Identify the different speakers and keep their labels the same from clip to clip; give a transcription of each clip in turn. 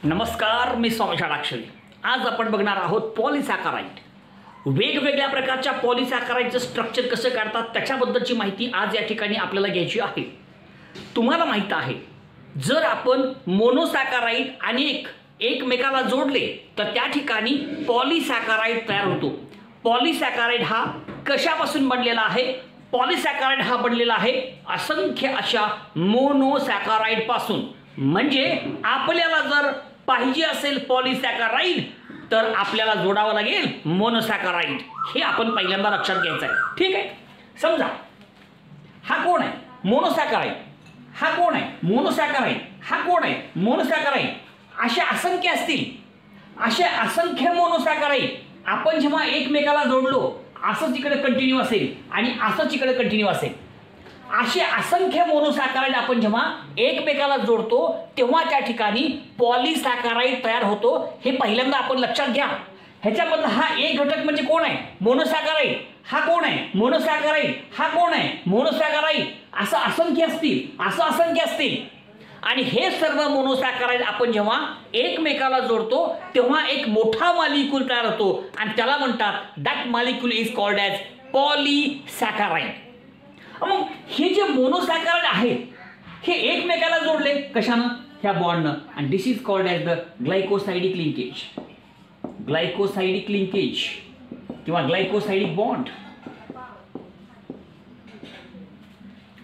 Speaker 1: नमस्कार, मी स्वामी षडाक्षरी। आज आपण बघणार आहोत पॉलिसॅकराइड। वेगवेगळ्या प्रकारच्या पॉलिसॅकराइडचं स्ट्रक्चर कसं काढतात त्याच्याबद्दलची माहिती आज या ठिकाणी आपल्याला घ्यायची आहे। तुम्हाला माहित आहे, जर आपण मोनोसॅकराइड आणि एकमेकाला जोडले तर त्या ठिकाणी पॉलिसॅकराइड तयार होतो। पॉलिसॅकराइड हा कशापासून बनलेला आहे? पॉलिसॅकराइड हा बनलेला आहे असंख्य अशा मोनोसॅकराइड पासून। म्हणजे आपल्याला जर पाहिजे असेल पॉलिसॅकराइड तर आपल्याला जोडावं लागेल मोनोसॅकराइड। हे आपण पहिल्यांदा लक्षात घ्यायचं आहे, ठीक आहे? समजा हा कोण आहे? मोनोसॅकराइड। हा कोण आहे? मोनोसॅकराइड। हा कोण आहे? मोनोसॅकराइड। असे असंख्य असतील, असे असंख्य मोनोसॅकराइड आपण जेव्हा एकमेकाला जोडलो असंच इकडे कंटिन्यू असेल आणि असंच इकडे कंटिन्यू असेल। असे असंख्य मोनोसॅकराइड आपण जेव्हा एकमेकाला जोडतो तेव्हा त्या ठिकाणी पॉलिसॅकराइड तयार होतो। हे पहिल्यांदा आपण लक्षात घ्या। ह्याच्यामधला हा एक घटक म्हणजे कोण आहे? मोनोसॅकराइड। हा कोण आहे? मोनोसॅकराइड। हा कोण आहे? मोनोसॅकराइड। असं असंख्य असतील आणि हे सर्व मोनोसॅकराइड आपण जेव्हा एकमेकाला जोडतो तेव्हा एक मोठा मॉलिक्यूल तयार होतो आणि त्याला म्हणतात that molecule is called as polysaccharide. मग हे जे मोनोसॅकराइड आहेत हे एकमेकाला जोडले कशानं? ह्या बॉन्डनं, आणि this is called as the glycosidic linkage. Glycosidic linkage किंवा ग्लायकोसाइडिक बॉन्ड।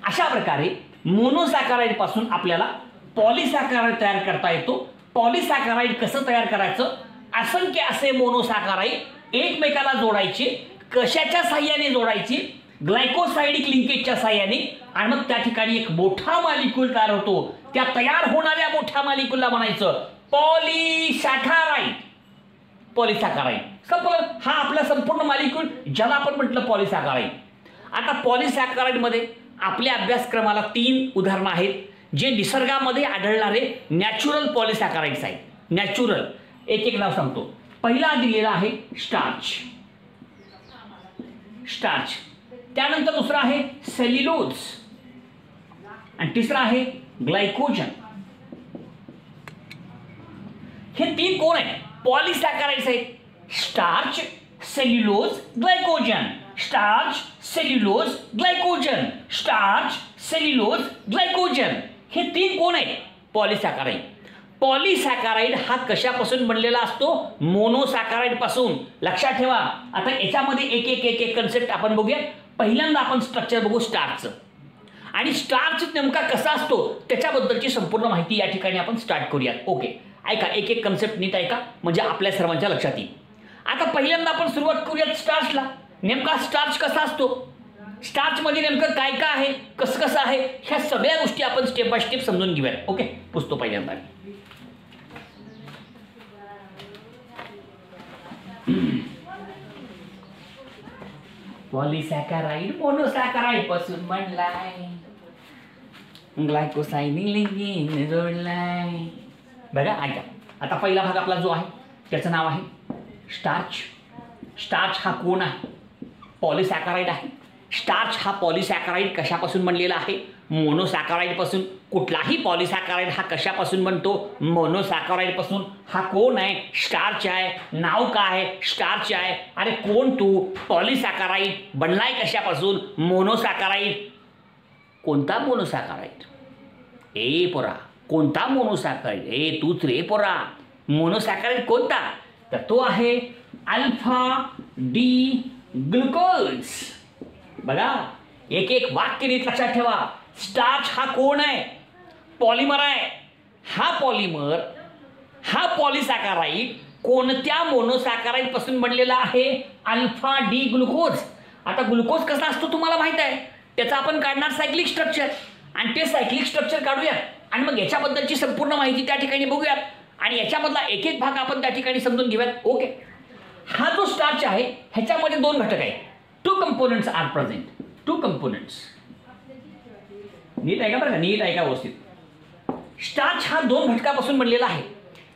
Speaker 1: अशा प्रकारे मोनोसॅकराइड पासून आपल्याला पॉलिसॅकराइड तयार करता येतो। पॉलिसॅकराइड कसं तयार करायचं? असंख्य असे मोनोसॅकराइड एकमेकाला जोडायचे। कशाच्या साहाय्याने जोडायचे? ग्लायकोसाइडिक लिंकेजच्या साहाय्याने। आणि मग त्या ठिकाणी एक मोठा मॉलिक्यूल तयार होतो। त्या तयार होणाऱ्या मोठ्या मॉलिक्यूलला म्हणायचं पॉलिसॅकराइड। पॉलिसॅकराइड संपलं। हा आपला संपूर्ण मॉलिक्यूल ज्याला आपण म्हटलं पॉलिसॅकराइड। आता पॉलिसॅकराइड मध्ये आपल्या अभ्यासक्रमाला 3 उदाहरणं आहेत जे निसर्गामध्ये आढळणारे नॅचरल पॉलिसॅकराइड्स आहेत। नॅचरल एक नाव सांगतो। पहिला दिलेला आहे स्टार्च। त्यानंतर दुसरा आहे सेल्युलोज आणि तिसरा आहे ग्लायकोजन। हे 3 कोण आहेत? पॉलिसॅकराइड्स आहेत। Starch, cellulose, glycogen. Starch, cellulose, glycogen. Starch, cellulose, glycogen. हे 3 कोण आहेत? पॉलिसॅकराइड। पॉलिसॅकराइड हा कशापासून बनलेला असतो? मोनोसॅकराइड पासून। लक्षात ठेवा। आता याच्यामध्ये एक कन्सेप्ट आपण बघूया। पहिल्यांदा आपण स्ट्रक्चर बघू स्टार्चचं, आणि स्टार्च नेमका कसा असतो त्याच्याबद्दलची संपूर्ण माहिती या ठिकाणी आपण स्टार्ट करूया। ओके, ऐका, एक कन्सेप्ट नीट ऐका म्हणजे आपल्या सर्वांच्या लक्षात येईल। आता पहिल्यांदा आपण सुरुवात करूयात स्टार्चला। नेमका स्टार्च कसा असतो? स्टार्च मध्ये नेमकं काय काय आहे, कसं आहे, ह्या सगळ्या गोष्टी आपण स्टेप बाय स्टेप समजून घेऊया। ओके, पुसतो पहिल्यांदा। पॉलिसॅकराइड मोनोसॅकराइड पासून बनलाय, ग्लायकोसाइडिक लिंकेज जोडलाय। बघा, ऐका, आता पहिला भाग आपला जो आहे त्याचं नाव आहे स्टार्च। स्टार्च हा कोण आहे? पॉलिसॅकराइड आहे। स्टार्च हा पॉलिसॅकराइड कशापासून बनलेला आहे? मोनोसॅकराइड पासून। कुठलाही पॉलिसॅकराइड हा कशापासून बनतो? मोनोसॅकराइड पासून। हा कोण आहे? स्टार्च आहे। नाव काय आहे? स्टार्च आहे। अरे कोण तू? पॉलिसॅकराइड बनलाय कशापासून? मोनोसॅकराइड। कोणता मोनोसॅकराइड? ए पोरा, कोणता मोनोसॅकराइड? ए तूच रे पोरा। मोनोसॅकराइड कोणता? तर तो आहे अल्फा डी ग्लुकोज। बघा, एक वाक्य नीट लक्षात ठेवा। स्टार्च हा कोण आहे? पॉलिमर आहे। हा पॉलिमर, हा पॉलिसॅकराइड कोणत्या मोनोसॅकराइड पासून बनलेला आहे? Alpha D glucose. आता ग्लुकोज कसा असतो तुम्हाला माहित आहे, त्याचा आपण काढणार सायक्लिक स्ट्रक्चर, आणि ते सायक्लिक स्ट्रक्चर काढूया आणि मग याच्याबद्दलची संपूर्ण माहिती त्या ठिकाणी बघूयात आणि याच्यामधला एक भाग आपण त्या ठिकाणी समजून घेऊयात। ओके, हा जो स्टार्च आहे ह्याच्यामध्ये 2 घटक आहेत। 2 कंपोनेंट्स आर प्रेझेंट। 2 कंपोनेंट्स। नीट ऐका बरं का, नीट ऐका व्यवस्थित। स्टार्च हा 2 घटकापासून बनलेला आहे।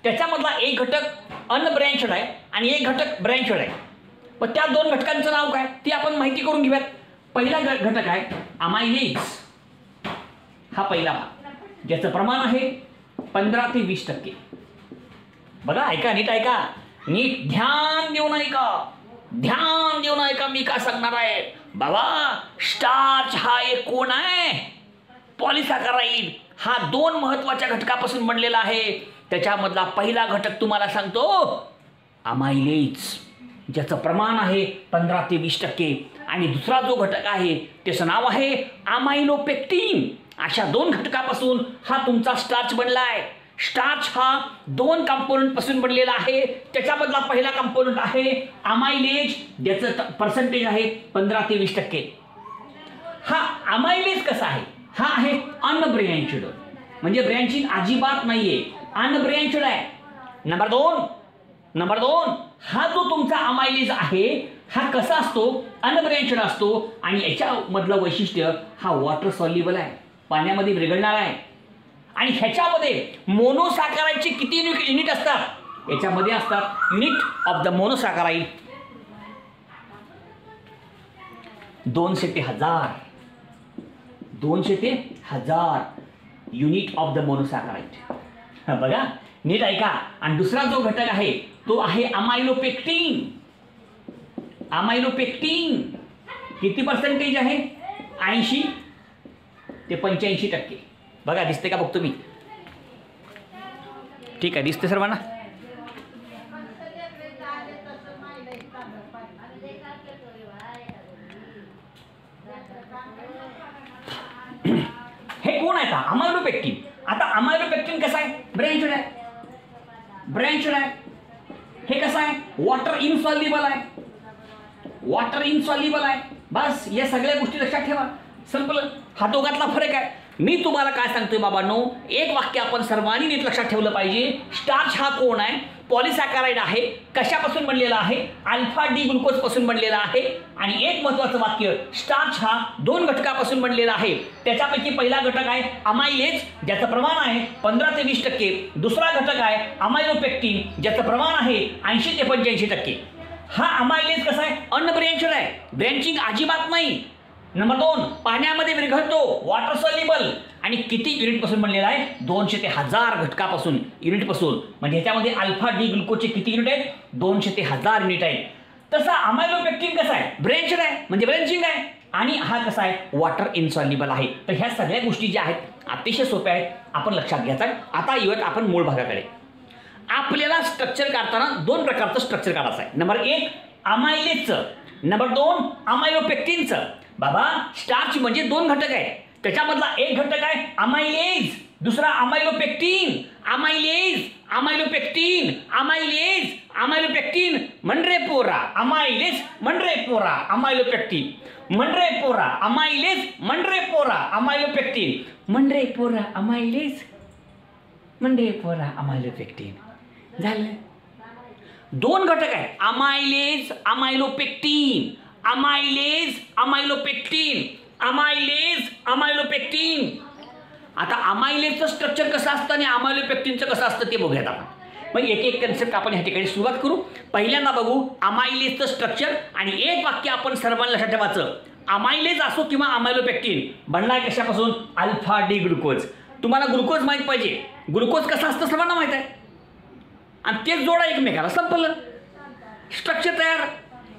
Speaker 1: त्याच्यामधला एक घटक अनब्रँचड आहे आणि एक घटक ब्रँचड आहे। पण त्या 2 घटकांचं नाव काय ती आपण माहिती करून घेऊयात। पहिला घटक आहे अमायलेज। हा पहिला भाग ज्याचं प्रमाण आहे 15 ते 20%। बघा, ऐका, नीट ऐका, नीट ध्यान देऊन ऐका, ध्यान देऊन ऐका मी काय सांगणार आहे. बाबा, स्टार्च हा एक कोण आहे? पॉलिसॅकराइड हा 2 महत्वाच्या घटकापासून बनलेला आहे. त्याच्यामधला पहिला घटक तुम्हाला सांगतो, अमायलेज, ज्याचं प्रमाण आहे 15 ते 20%. आणि दुसरा जो घटक आहे त्याचं नाव आहे अमायलोपेक्टिन. अशा 2 घटकापासून हा तुमचा स्टार्च बनला आहे. स्टार्च हा 2 कंपोनंट पासून बनलेला आहे. त्याच्यामधला पहिला कंपोनंट आहे अमायलेज, ज्याचं पर्सेंटेज आहे 15 ते 20%. हा अमायलेज कसा आहे? हा आहे अनब्रँचड, म्हणजे ब्रँचिंग अजिबात नाहीये, अनब्रँचड आहे. नंबर 2, हा जो तुमचा अमायलेज आहे हा कसा असतो? अनब्रँचड असतो. आणि याच्यामधलं वैशिष्ट्य, हा वॉटर सॉल्युबल आहे, पाण्यामध्ये विरघळणार आहे. आणि ह्याच्यामध्ये मोनोसॅकराइडचे किती युनिट असतात? याच्यामध्ये असतात युनिट ऑफ द मोनोसॅकराइड 200 ते 1000 युनिट ऑफ द मोनोसॅकराइड. बघा, नीट ऐका. आणि दुसरा जो घटक आहे तो आहे अमायलोपेक्टिन. अमायलोपेक्टिन किती पर्सेंटेज आहे? 80 ते 85%. बघा, दिसते का? बघतो मी. ठीक आहे, दिसते सर्वांना? हे कोण आहे? अमायलोपेक्टिन. आता अमायलोपेक्टिन कसं आहे? ब्रँचड आहे. हे कसं आहे? वॉटर इनसॉल्युबल आहे. बस, या सगळ्या गोष्टी लक्षात ठेवा. संपलं. हा दोघातला फरक आहे. मी तुम्हाला काय सांगतोय बाबांनो, एक वाक्य आपण सर्वांनी नीट लक्षात ठेवलं पाहिजे. स्टार्च हा कोण आहे? पॉलिसॅकराइड आहे. कशापासून बनलेला आहे? अल्फा डी ग्लुकोज पासून बनलेला आहे. आणि एक महत्वाचं वाक्य, स्टार्च हा 2 घटकापासून बनलेला आहे. त्याच्यापैकी पहिला घटक आहे अमायलेज, ज्याचं प्रमाण आहे 15 ते 20%. दुसरा घटक आहे अमायलोपेक्टिन, ज्याचं प्रमाण आहे 80 ते 85%. हा अमायलेज कसा आहे? अनब्रँचड आहे, ब्रँचिंग अजिबात नाही. नंबर 2, पाण्यामध्ये विरघळतो, वॉटर सॉल्युबल. आणि किती युनिट पासून बनलेला आहे? 200 ते 1000 घटकापासून, युनिट पासून. म्हणजे ह्याच्यामध्ये अल्फा डी ग्लुकोजचे किती युनिट आहेत? 200 ते 1000 युनिट आहेत. तसा अमायलोपेक्टिन कसा आहे? ब्रँचड आहे, म्हणजे ब्रँचिंग आहे. आणि हा कसा आहे? वॉटर इनसॉल्युबल आहे. तर ह्या सगळ्या गोष्टी ज्या आहेत अतिशय सोप्या आहेत, आपण लक्षात घ्यायचा. आता येऊयात आपण मूळ भागाकडे. आपल्याला स्ट्रक्चर काढताना 2 प्रकारचं स्ट्रक्चर काढायचं आहे. नंबर 1 अमायलेजचं, नंबर 2 अमायलोपेक्टिनचं. बाबा, स्टार्च म्हणजे 2 घटक आहेत. त्याच्यामधला एक घटक आहे अमायलेज, दुसरा अमायलोपेक्टिन. अमायलोपेक्टिन म्हणरे पोरा, अमायलेज म्हणरे पोरा, अमायलोपेक्टिन म्हणरे पोरा, अमायलेज म्हणरे पोरा, अमायलोपेक्टिन म्हणरे पोरा, अमायलेज म्हणरे पोरा, अमायलोपेक्टिन. झालं. 2 घटक आहेत, अमायलेज, अमायलोपेक्टिन. आता अमायलेजचं स्ट्रक्चर कसं असतं आणि अमायलोपेक्टिनचं कसं असतं ते बघूयात आपण. मग एक कन्सेप्ट आपण ह्या ठिकाणी सुरुवात करू. पहिल्यांदा बघू अमायलेजचं स्ट्रक्चर. आणि एक वाक्य आपण सर्वांना लक्षात ठेवायचं, अमायलेज असो किंवा अमायलोपेक्टिन बनणार कशापासून? Alpha D glucose. तुम्हाला ग्लुकोज माहित पाहिजे. ग्लुकोज कसं असतं सर्वांना माहित आहे. आणि तेच जोडा एकमेकाला, संपलं. स्ट्रक्चर तयार.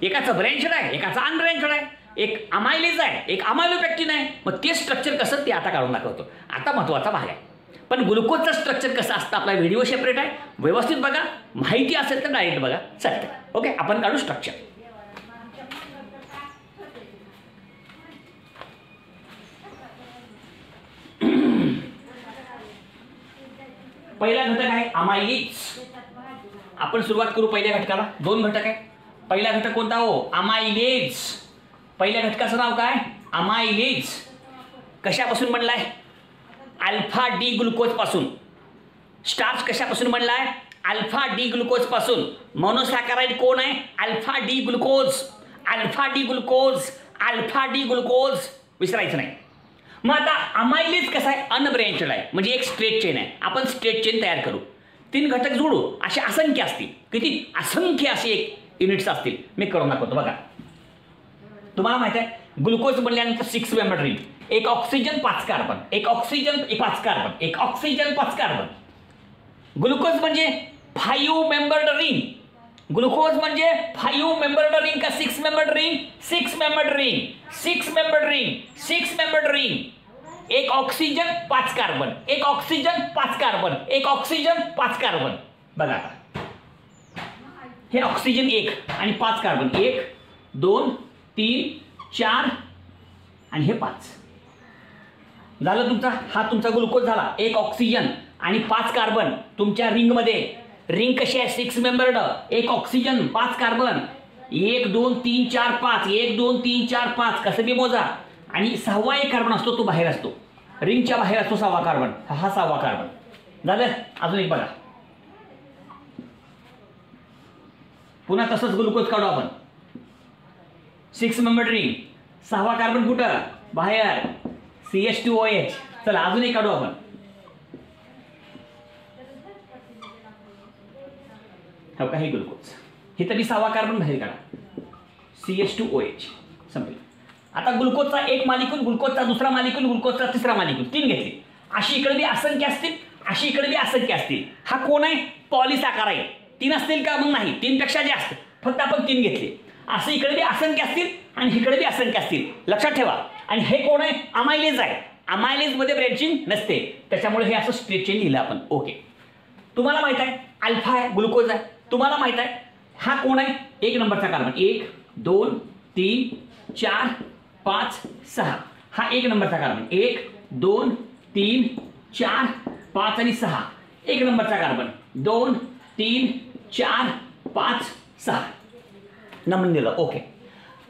Speaker 1: एकाचं ब्रँचड आहे, एकाचं अनब्रँचड आहे. एक अमायलेज आहे, एक अमायलोपेक्टिन आहे. मग ते स्ट्रक्चर कसं ते आता काढून दाखवतो. आता महत्त्वाचा भाग आहे. पण ग्लुकोजचं स्ट्रक्चर कसं असतं आपला व्हिडिओ सेपरेट आहे, व्यवस्थित बघा. माहिती असेल तर डायरेक्ट बघा, चालतं. ओके, आपण काढू स्ट्रक्चर. पहिला घटक आहे अमायलेज. आपण सुरुवात करू पहिल्या घटकाला. 2 घटक आहे. पहिला घटक कोणता हो? अमायलेज. पहिल्या घटकाचं नाव काय? अमायलेज. कशापासून बनलाय? अल्फा डी ग्लुकोज पासून. स्टार्च कशापासून बनलाय? अल्फा डी ग्लुकोज पासून. मोनोसॅकराइड कोण आहे? Alpha D glucose. विसरायचं नाही. मग आता अमायलेज कसं आहे? अनब्रँचड आहे, म्हणजे एक स्ट्रेट चेन आहे. आपण स्ट्रेट चेन तयार करू. 3 घटक जोडू. असे असंख्य असतील. किती? असंख्य असे युनिट्स असतील. मी करून दाखवतो बघा. तुम्हाला माहित आहे ग्लुकोज बनल्यानंतर 6 मेंबर रिंग, एक ऑक्सिजन 5 कार्बन, एक ऑक्सिजन 5 कार्बन, एक ऑक्सिजन 5 कार्बन. ग्लुकोज म्हणजे 5 मेंबर्ड रिंग. ग्लुकोज म्हणजे 5 मेंबर्ड रिंग का 6 membered ring? 6 membered ring, 6 membered ring, 6 membered ring. एक ऑक्सिजन 5 कार्बन, एक ऑक्सिजन 5 कार्बन, एक ऑक्सिजन 5 कार्बन. बघा आता हे ऑक्सिजन 1 आणि 5 कार्बन, 1 2 3 4 आणि हे 5 झालं तुमचा. हा तुमचा ग्लुकोज झाला. एक ऑक्सिजन आणि 5 कार्बन तुमच्या रिंगमध्ये. रिंग कशी आहे? 6 मेंबर्ड. एक ऑक्सिजन 5 कार्बन, 1 2 3 4 5, 1 2 3 4 5 कसं बी मोजा. आणि 6वा एक कार्बन असतो तो बाहेर असतो, रिंगच्या बाहेर असतो 6वा कार्बन. हा 6वा कार्बन झालं. अजून एक बघा, पुन्हा तसंच ग्लुकोज काढू आपण. 6 मेंबर्ड रिंग, 6वा कार्बन कुठं? बाहेर, CH2OH. चला अजून एक काढू आपण. हो का, हे ग्लुकोज. हे तरी 6वा कार्बन बाहेर काढा, CH2OH. संपलं. आता ग्लुकोजचा एक मालिक्यूल, ग्लुकोजचा दुसरा मालिक्यूल, ग्लुकोजचा तिसरा मालिक्यूल, 3 घेतले. अशी इकडे बी असंख्य असतील, अशी इकडे बी असंख्य असतील. हा कोण आहे? पॉलिसॅकराइड. 3 असतील का? मग नाही, 3 पेक्षा जास्त, फक्त आपण 3 घेतले. असं इकडे बी असंख्य असतील आणि इकडे बी असंख्य असतील, लक्षात ठेवा. आणि हे कोण आहे? अमायलेज आहे. अमायलेजमध्ये ब्रँचिंग नसते, त्याच्यामुळे हे असं स्ट्रेट चेन लिहिलं आपण. ओके. तुम्हाला माहित आहे अल्फा आहे, ग्लुकोज आहे. तुम्हाला माहित आहे हा कोण आहे? 1 नंबरचा कार्बन. 1 2 3 4 5 6. हा 1 नंबरचा कार्बन. 1 2 3 4 5 आणि 6. 1 नंबरचा कार्बन. 2 3 4 5 6 नंबर दिलं. ओके.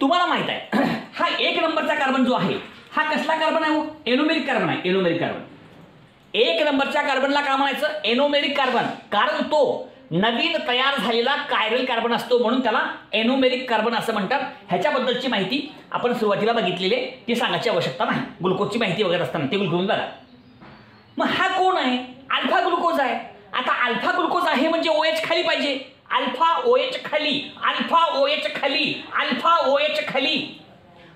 Speaker 1: तुम्हाला माहित आहे हा 1 नंबरचा कार्बन जो आहे हा कसला कार्बन आहे? एनोमेरिक कार्बन आहे. Anomeric carbon. 1 नंबरच्या कार्बनला काय म्हणायचं? Anomeric carbon. कारण तो नवीन तयार झालेला कायरल कार्बन असतो, म्हणून त्याला एनोमेरिक कार्बन असं म्हणतात. ह्याच्याबद्दलची माहिती आपण सुरुवातीला बघितलेली आहे, ती सांगायची आवश्यकता नाही. ग्लुकोजची माहिती वगैरे असताना ते ग्लुकोज बघा. मग हा कोण आहे? अल्फा ग्लुकोज आहे. आता अल्फा ग्लुकोज आहे म्हणजे OH खाली पाहिजे. अल्फा OH खाली, अल्फा OH खाली, अल्फा OH खाली.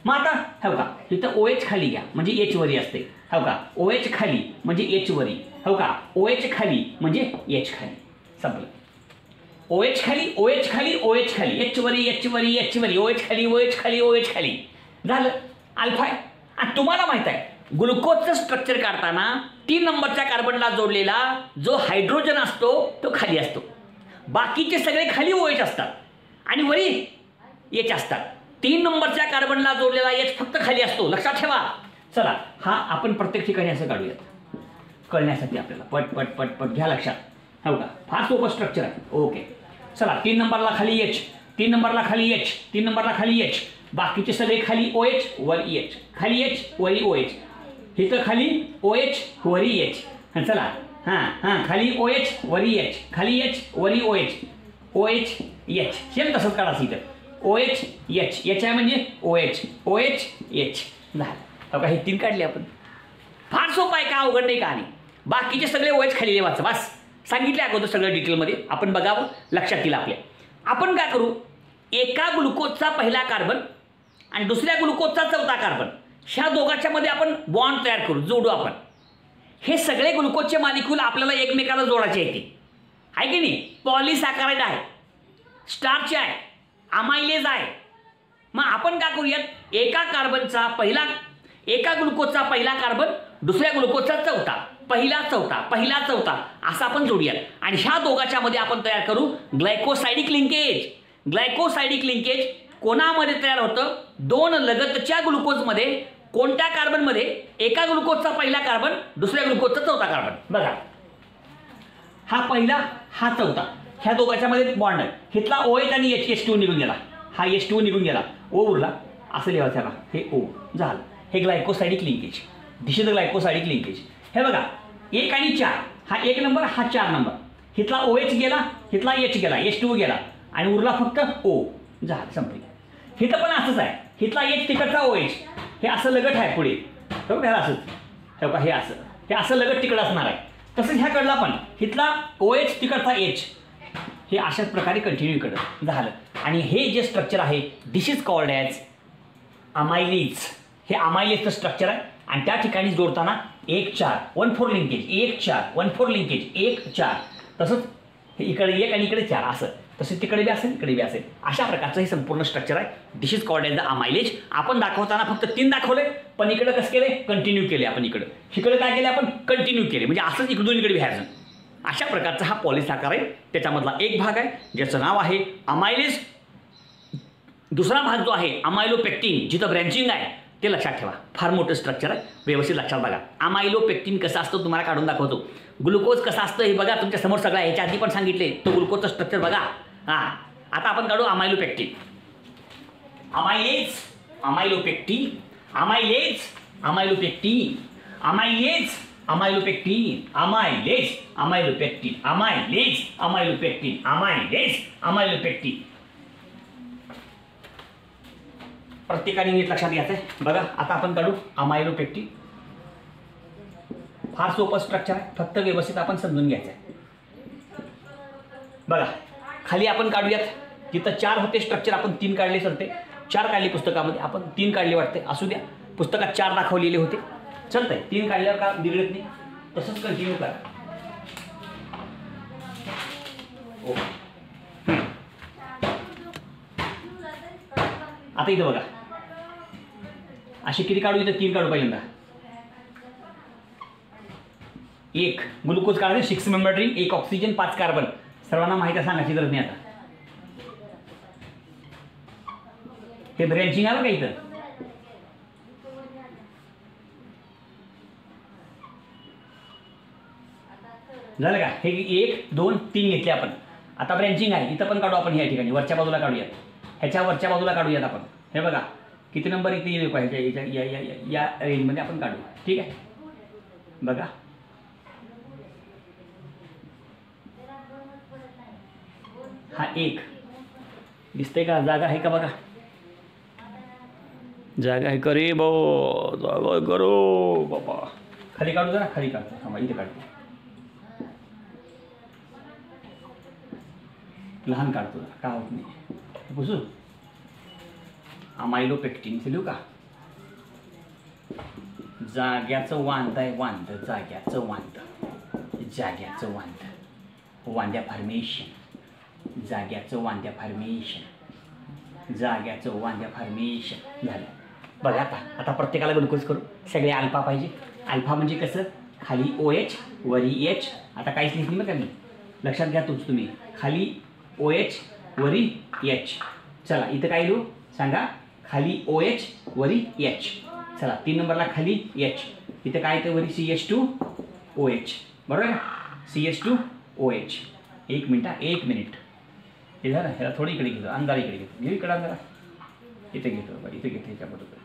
Speaker 1: मग आता हो का, इथं OH खाली घ्या म्हणजे H वरी असते. हो का, OH खाली म्हणजे H वरी. हो का, OH खाली म्हणजे H खाली. संपलं. OH खाली, OH खाली, OH खाली, H वरी, H वरी, H वरी, OH खाली, OH खाली, OH खाली. झालं. अल्फा आहे. आणि तुम्हाला माहित आहे ग्लुकोजचं स्ट्रक्चर काढताना 3 नंबरच्या कार्बनला जोडलेला जो हायड्रोजन असतो तो खाली असतो. बाकीचे सगळे खाली OH असतात आणि वरी H असतात. 3 नंबरच्या कार्बनला जोडलेला H फक्त खाली असतो, लक्षात ठेवा. चला हा आपण प्रत्येक ठिकाणी असं काढूयात कळण्यासाठी आपल्याला. पट पट पट पट घ्या लक्षात. हो का, फार सोपं स्ट्रक्चर आहे. ओके. चला 3 नंबरला खाली H, 3 नंबरला खाली H, 3 नंबरला खाली H, बाकीचे सगळे खाली OH वरी H, खाली H वरी OH, इथं खाली OH वरी H. चला हां खाली OH वरी H, खाली H वरी OH, OH H. सेम तसंच काढायचं इथं. OH H, H आहे म्हणजे OH, OH H. झालं. हो का, हे 3 काढले आपण. फार सोपं आहे, का अवघड नाही का. नाही, बाकीचे सगळे OH खाली वाचा बस. सांगितले अगोदर सगळं डिटेलमध्ये, आपण बघावं, लक्षात येईल आपल्या. आपण काय करू, एका ग्लुकोजचा पहिला कार्बन आणि दुसऱ्या ग्लुकोजचा चौथा कार्बन, ह्या दोघांच्या मध्ये आपण बॉन्ड तयार करू, जोडू आपण. हे सगळे ग्लुकोजचे मॉलिक्यूल आपल्याला एकमेकाला जोडायचे आहे की नाही. पॉलिसॅकराइड आहे, स्टार्च आहे, अमायलेज आहे. मग आपण काय करूयात, एका कार्बनचा पहिला, एका ग्लुकोजचा पहिला कार्बन, दुसऱ्या ग्लुकोजचा चौथा, पहिला चौथा, पहिला चौथा असं आपण जोडूयात. आणि ह्या दोघांच्या मध्ये आपण तयार करू ग्लायकोसायडिक लिंकेज. ग्लायकोसायडिक लिंकेज कोणामध्ये तयार होतं? 2 लगतच्या ग्लुकोजमध्ये. कोणत्या कार्बनमध्ये? एका ग्लुकोजचा पहिला कार्बन, दुसऱ्या ग्लुकोजचा चौथा कार्बन. बघा हा पहिला, हा चौथा, ह्या दोघांच्या मध्ये बॉन्ड आहे. घेतला OH आणि H2 निघून गेला, हा H2 निघून गेला, O उरला, असं लिहायचं ना, हे O झालं. हे glycosidic linkage. This is the glycosidic linkage. हे बघा 1 आणि 4, हा 1 नंबर, हा 4 नंबर. हिथला OH गेला, हिथला H गेला, H2 गेला आणि उरला फक्त O. झालं, संपली. हिथं पण असंच आहे, हिथला H तिकडचा OH, हे असं लगट आहे पुढे. बघा ह्याला असंच, हे बघा हे असं, हे असं लगट तिकडं असणार आहे. तसंच ह्याकडला पण हिथला OH तिकडचा H, हे अशाच प्रकारे कंटिन्यू इकडं झालं. आणि हे जे स्ट्रक्चर आहे this is called as amylase. हे अमायलेजचं स्ट्रक्चर आहे. आणि त्या ठिकाणी जोडताना 1-4 1-4 लिंकेज, 1-4 1-4 लिंकेज, 1-4. तसंच इकडे 1 आणि इकडे 4 असं, तसेच तिकडे बी असेल इकडे बी असेल. अशा प्रकारचं हे संपूर्ण स्ट्रक्चर आहे. This is called as the amylase. आपण दाखवताना फक्त 3 दाखवले, पण इकडे कसं केले, कंटिन्यू केले आपण. इकडे काय केले आपण, कंटिन्यू केले, म्हणजे असंच इकडून इकडे व्हायचं. अशा प्रकारचा हा पॉलिसाकार आहे. त्याच्यामधला एक भाग आहे ज्याचं नाव आहे अमायलेज. दुसरा भाग जो आहे अमायलोपेक्टिन, जिथं ब्रँचिंग आहे ते लक्षात ठेवा. फार मोठं स्ट्रक्चर आहे, व्यवस्थित लक्षात बघा. अमायलोपेक्टिन कसं असतं तुम्हाला काढून दाखवतो. ग्लुकोज कसं असतं हे बघा, तुमच्या समोर सगळं ह्याच्या आधी पण सांगितले. तो ग्लुकोजचं स्ट्रक्चर बघा. हां, आता आपण काढू amylopectin. Amylase, amylopectin, amylase, amylopectin, amylase, amylopectin, amylase, amylopectin, amylase, amylopectin, amylase, amylopectin. प्रत्येकाने नीट लक्षात घ्यायचं आहे. बघा आता आपण काढू अमायलोपेक्टिन. फार सोपं स्ट्रक्चर आहे, फक्त व्यवस्थित आपण समजून घ्यायचं आहे. बघा खाली आपण काढूयात. जिथं 4 होते स्ट्रक्चर आपण 3 काढले चालते. 4 काढले पुस्तकामध्ये, आपण 3 काढले वाटते, असू द्या. पुस्तकात 4 दाखवलेले होते, चालतंय. 3 काढल्यावर का बिघडत नाही, तसंच कंटिन्यू करा. आता इथं बघा अशी किती काढू, इथं 3 काढू. पहिल्यांदा 1 ग्लुकोज काढायचे, 6 मेंबर रिंग, 1 ऑक्सिजन, 5 कार्बन. सर्वांना माहिती आहे, सांगायची गरज नाही. आता हे ब्रँचिंग आलं का इथं, झालं का. हे 1 2 3 घेतले आपण. आता ब्रँचिंग आहे, इथं पण काढू आपण. या ठिकाणी वरच्या बाजूला काढूयात, ह्याच्या वरच्या बाजूला काढूयात आपण. हे बघा किती नंबर इथे येईल पाहिजे, या रेंजमध्ये आपण काढू. ठीक आहे, बघा हा 1 दिसते का, जागा आहे का बघा, जागा आहे का रे भाऊ, जागा करो बाबा. खाली काढू जरा, खाली काढतो, थांबा इथे काढतो. लहान काढतो जरा, का होत नाही. पुसू अमायलोपेक्टिन लिहू का. जाग्याचं वांद आहे, वांद, जाग्याचं वांद, जाग्याचं वांद, वांद्या फॉर्मेशन, जाग्याचं वांद्या फॉर्मेशन, जाग्याचं वांद्या फॉर्मेशन झालं. बघा आता प्रत्येकाला ग्लुकोज करू. सगळे अल्फा पाहिजे. अल्फा म्हणजे कसं, खाली OH वरी H. आता काहीच लिहिली बघा मी, लक्षात घ्या तुमचं तुम्ही. खाली OH वरी H. चला इथं काय लिहू सांगा, खाली OH वरी H. चला 3 नंबरला खाली H. इथं काय येतं वरी CH2OH. बरोबर आहे, CH2OH. 1 मिनिट हे झालं. ह्याला थोडी इकडे घेतो, अंधार इकडे घेतो, घेऊ इकडे अंधारा, इथे घेतो बाबा, इथे घेतो. ह्याच्याबरोबर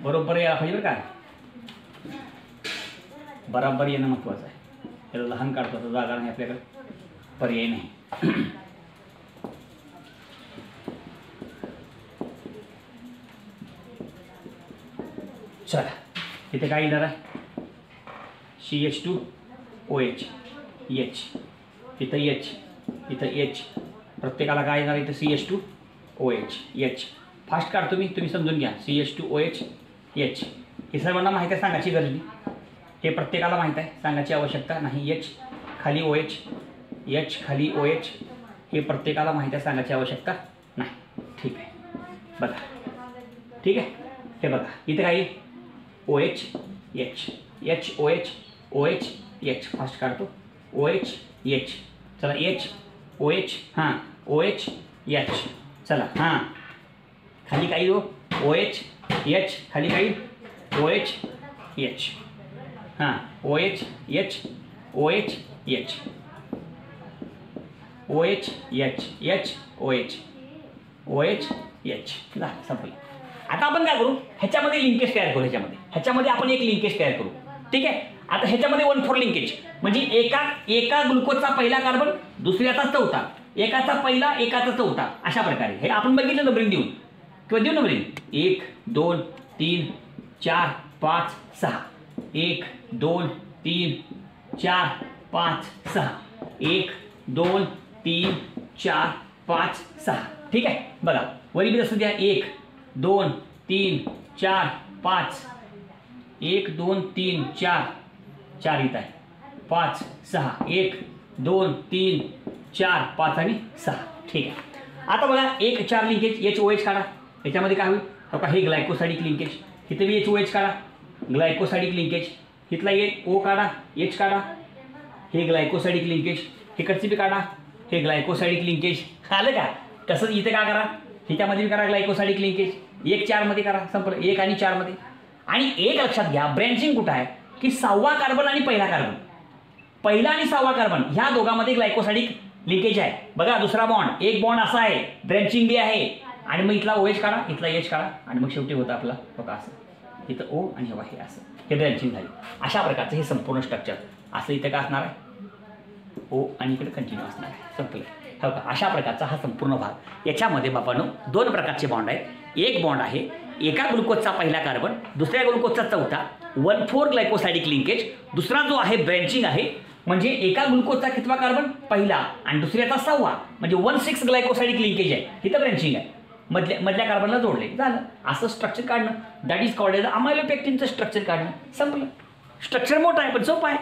Speaker 1: बरोबर यायला पाहिजे बरं का, बराबर येणं महत्त्वाचं आहे. त्याला लहान काढतो, तर जागा नाही आपल्याकडे, पर्याय नाही. चला इथे काय येणार आहे, CH2OH H. इथं H, इथं H. प्रत्येकाला काय येणार, इथं CH2OH H. फास्ट काढतो मी, तुम्ही समजून घ्या. CH2OH H. हे सर्वांना माहीत आहे, सांगायची गरज नाही. हे प्रत्येकाला माहीत आहे, सांगायची आवश्यकता नाही. H खाली OH, H खाली OH. हे प्रत्येकाला माहीत आहे, सांगायची आवश्यकता नाही. ठीक आहे, बघा ठीक आहे. हे बघा इथं काय OH H, HOH OH H. Fast काढतो, OH H. चला H OH, हां OH H. चला हां खाली काही हो OH H, खाली काही OH H. हां OH H, OH H, OH H, H OH, OH H. संपलं. आता आपण काय करू, ह्याच्यामध्ये लिंकेज तयार करू. ह्याच्यामध्ये आपण एक लिंकेज तयार करू. ठीक आहे. आता ह्याच्यामध्ये 1,4 लिंकेज म्हणजे एका ग्लुकोजचा पहिला कार्बन, दुसऱ्याचा चौथा, एकाचा पहिला, एकाचा चौथा, अशा प्रकारे. हे आपण बघितलं नंबरिंग देऊन, किंवा देऊ नंबरिंग 1 2 3 4 5 6. 1 2 3 4 5 6. 1 2 3 4 5 6. ठीक आहे. बघा वरी बी असू द्या, 1 2 3 4 5. 1 2 3 4 4 इथं आहे, 5 6 1 2 3 4 5 आणि 6. ठीक आहे. आता बघा 1 4 लिंकेज HOH काढा. याच्यामध्ये काय होईल हो का, हे ग्लायकोसाइडिक लिंकेज, इथे बी HOH काढा, ग्लायकोसाइडिक लिंकेज, इथला एक O काढा, H काढा, हे ग्लायकोसाइडिक लिंकेज, इकडची बी काढा, हे ग्लायकोसाइडिक लिंकेज. आलं का कसं. इथे काय करा, ह्याच्यामध्ये बी करा ग्लायकोसाइडिक लिंकेज, 1 4 मध्ये करा, संपलं. 1 आणि 4 मध्ये. आणि एक लक्षात घ्या, ब्रँचिंग कुठं आहे की 6वा कार्बन आणि पहिला कार्बन, पहिला आणि 6वा कार्बन ह्या दोघांमध्ये ग्लायकोसाइडिक लिंकेज आहे. बघा दुसरा बॉन्ड, एक बॉन्ड असा आहे, ब्रँचिंग बी आहे. आणि मग इथला OH काढा, इथला H काढा, आणि मग शेवटी होतं आपला बघा असं, इथं O आणि हे असं, हे ब्रँचिंग झाली. अशा प्रकारचं हे संपूर्ण स्ट्रक्चर असं इथं का असणार आहे, O आणि इकडे कंटिन्यू असणार आहे, संपलं. हो का. अशा प्रकारचा हा संपूर्ण भाग. याच्यामध्ये बाबांनो 2 प्रकारचे बॉन्ड आहेत. एक बॉन्ड आहे एका ग्लुकोजचा पहिला कार्बन, दुसऱ्या ग्लुकोजचा चौथा, 1,4 ग्लायकोसाइडिक लिंकेज. दुसरा जो आहे ब्रँचिंग आहे, म्हणजे एका ग्लुकोजचा कितवा कार्बन पहिला आणि दुसऱ्याचा 6वा, म्हणजे 1,6 ग्लायकोसाइडिक लिंकेज आहे. इथं ब्रँचिंग आहे, मधल्या कार्बनला जोडले, झालं. असं स्ट्रक्चर काढणं, दॅट इज कॉल्ड एज अमायलोपेक्टिनचं स्ट्रक्चर काढणं, संपलं. स्ट्रक्चर मोठं आहे पण सोपं आहे,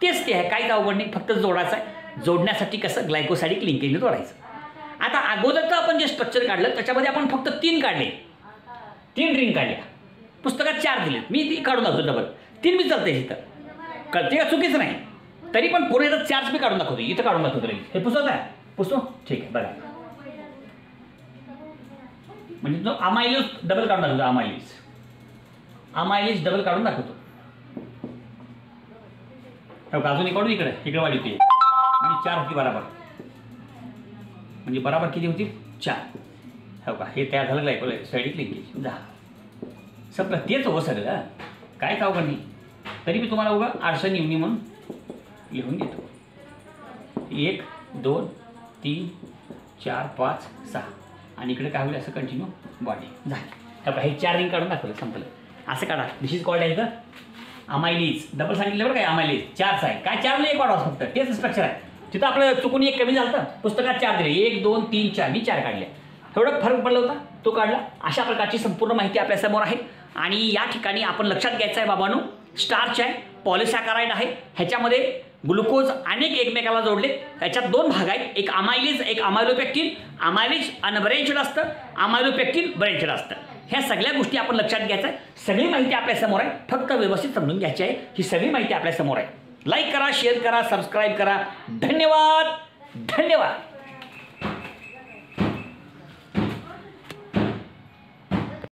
Speaker 1: तेच ते आहे, काहीच अवघड नाही, फक्त जोडायचं आहे. जोडण्यासाठी कसं ग्लायकोसाइडिक लिंकेजने जोडायचं. आता अगोदरचं आपण जे स्ट्रक्चर काढलं त्याच्यामध्ये आपण फक्त 3 काढले, 3 रिंग काढल्या. पुस्तकात 4 दिले, मी ती काढून दाखवतो डबल. 3 बी चालते इथं, कळते का, चुकीचं नाही. तरी पण पुढे जर 4 बी काढून दाखवतो, इथं काढून दाखवतो. हे पुस्तक आहे, पुस्तक ठीक आहे. बघा म्हणजे तो अमायलिज डबल काढून दाखवतो, अमायलिज डबल काढून दाखवतो. अजून एक काढून इकडे वाढवते, म्हणजे 4 होती बरोबर, म्हणजे बरोबर किती होती 4. हो का. हे तयार झालं ग्लायकोसाइडिक लिंकेज, संपलं. तेच हो सगळं, काय का अवघड नाही. तरी मी तुम्हाला उगा आरसा निवणी म्हणून लिहून देतो. 1 2 3 4 5 6 आणि इकडे काय होईल असं कंटिन्यू बॉडी झाली. हो का. हे 4 रिंग काढून दाखवलं, संपलं. असं काढा. दिस इज कॉल्ड आहे का अमायलिज. डबल सांगितलं बरं काय, अमायलिज 4च आहे. काय 4 नाही, एक वाढवा फक्त, तेच स्ट्रक्चर आहे. तिथं आपलं चुकून एक कमी झालं, पुस्तकात 4 दिले, 1 2 3 4, मी 4 काढले. थोडं फरक पडला होता, तो काढला. अशा प्रकारची संपूर्ण माहिती आपल्यासमोर आहे. आणि या ठिकाणी आपण लक्षात घ्यायचं आहे बाबांनो, स्टार्च आहे, पॉलिसॅकराइड आहे, ह्याच्यामध्ये ग्लुकोज अनेक एकमेकाला जोडले. ह्याच्यात 2 भाग आहेत, एक अमायलिज, एक अमायलोपेक्टिन. अमायलिज अनब्रँचड असतं, अमायलोपेक्टिन ब्रँचड असतं. ह्या सगळ्या गोष्टी आपण लक्षात घ्यायचं आहे. सगळी माहिती आपल्यासमोर आहे, फक्त व्यवस्थित समजून घ्यायची आहे. ही सगळी माहिती आपल्यासमोर आहे. लाईक करा, शेअर करा, सबस्क्राईब करा. धन्यवाद.